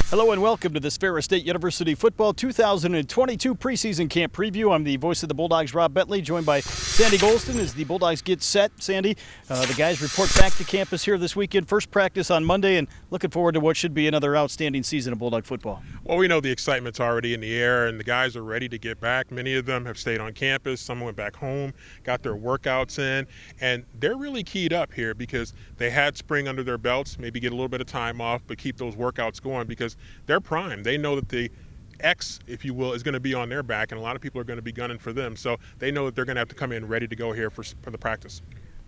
Hello and welcome to this Ferris State University Football 2022 preseason camp preview. I'm the voice of the Bulldogs, Rob Bentley, joined by Sandy Gholston as the Bulldogs get set. Sandy, the guys report back to campus here this weekend. First practice on Monday, and looking forward to what should be another outstanding season of Bulldog football. Well, we know the excitement's already in the air, and the guys are ready to get back. Many of them have stayed on campus. Some went back home, got their workouts in, and they're really keyed up here because they had spring under their belts, maybe get a little bit of time off, but keep those workouts going because they're primed. They know that the X, if you will, is going to be on their back, and a lot of people are going to be gunning for them. So they know that they're going to have to come in ready to go here for the practice.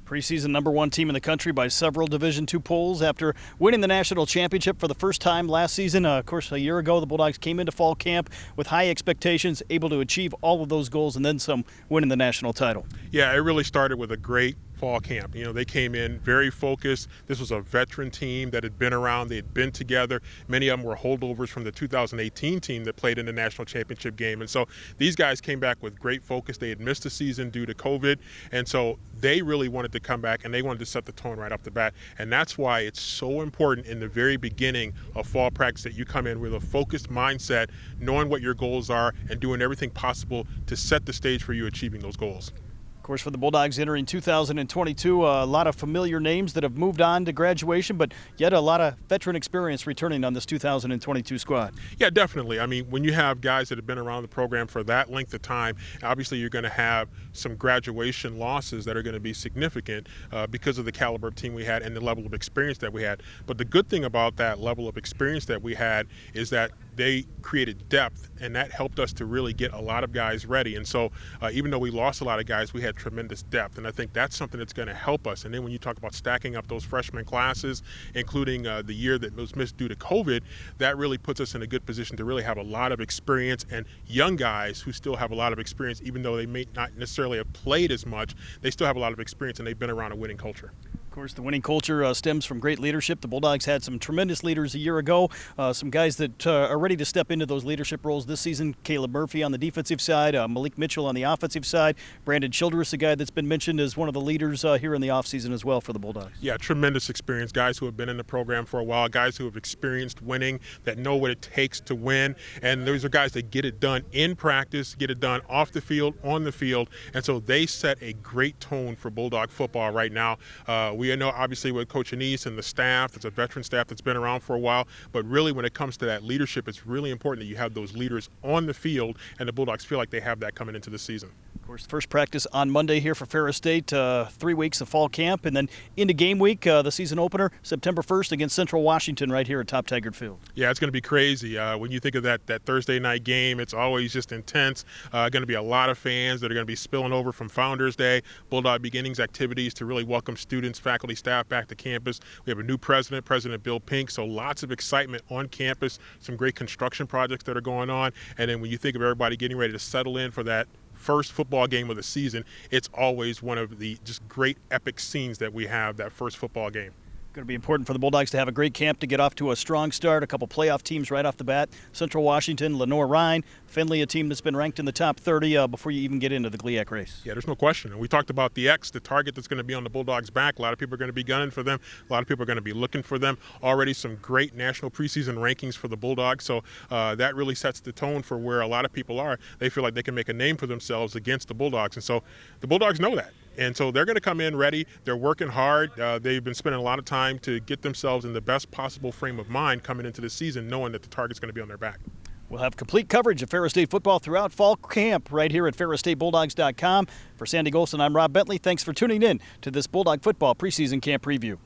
Preseason #1 team in the country by several Division II polls after winning the national championship for the first time last season. Of course, a year ago, the Bulldogs came into fall camp with high expectations, able to achieve all of those goals and then some, winning the national title. Yeah, it really started with a great fall camp. You know, they came in very focused. This was a veteran team that had been around. They had been together. Many of them were holdovers from the 2018 team that played in the national championship game. And so these guys came back with great focus. They had missed a season due to COVID. And so they really wanted to come back, and they wanted to set the tone right off the bat. And that's why it's so important in the very beginning of fall practice that you come in with a focused mindset, knowing what your goals are, and doing everything possible to set the stage for you achieving those goals. Of course, for the Bulldogs entering 2022, a lot of familiar names that have moved on to graduation, but yet a lot of veteran experience returning on this 2022 squad. Yeah, definitely. I mean, when you have guys that have been around the program for that length of time, obviously you're going to have some graduation losses that are going to be significant because of the caliber of team we had and the level of experience that we had. But the good thing about that level of experience that we had is that they created depth, and that helped us to really get a lot of guys ready. And so even though we lost a lot of guys, we had tremendous depth, and I think that's something that's going to help us. And then when you talk about stacking up those freshman classes, including the year that was missed due to COVID, that really puts us in a good position to really have a lot of experience, and young guys who still have a lot of experience, even though they may not necessarily have played as much, they still have a lot of experience, and they've been around a winning culture. Of course, the winning culture stems from great leadership. The Bulldogs had some tremendous leaders a year ago, some guys that are ready to step into those leadership roles this season. Caleb Murphy on the defensive side, Malik Mitchell on the offensive side, Brandon Childress, a guy that's been mentioned as one of the leaders here in the offseason as well for the Bulldogs. Yeah, tremendous experience, guys who have been in the program for a while, guys who have experienced winning, that know what it takes to win, and those are guys that get it done in practice, get it done off the field, on the field, and so they set a great tone for Bulldog football right now. We know obviously with Coach Anise and the staff, it's a veteran staff that's been around for a while, but really when it comes to that leadership, it's really important that you have those leaders on the field, and the Bulldogs feel like they have that coming into the season. Of course, first practice on Monday here for Ferris State, 3 weeks of fall camp, and then into game week, the season opener, September 1st against Central Washington right here at Top Taggart Field. Yeah, it's going to be crazy. When you think of that Thursday night game, it's always just intense. Going to be a lot of fans that are going to be spilling over from Founders Day, Bulldog Beginnings activities to really welcome students, faculty, staff back to campus. We have a new president, President Bill Pink, so lots of excitement on campus, some great construction projects that are going on, and then when you think of everybody getting ready to settle in for that first football game of the season, it's always one of the just great epic scenes that we have, that first football game. Going to be important for the Bulldogs to have a great camp to get off to a strong start. A couple playoff teams right off the bat. Central Washington, Lenore-Rhine, Findlay, a team that's been ranked in the top 30 before you even get into the GLIAC race. Yeah, there's no question. And we talked about the X, the target that's going to be on the Bulldogs' back. A lot of people are going to be gunning for them. A lot of people are going to be looking for them. Already some great national preseason rankings for the Bulldogs. So that really sets the tone for where a lot of people are. They feel like they can make a name for themselves against the Bulldogs. And so the Bulldogs know that. And so they're going to come in ready. They're working hard. They've been spending a lot of time to get themselves in the best possible frame of mind coming into the season, knowing that the target's going to be on their back. We'll have complete coverage of Ferris State football throughout fall camp right here at ferrisstatebulldogs.com. For Sandy Gholston, I'm Rob Bentley. Thanks for tuning in to this Bulldog football preseason camp preview.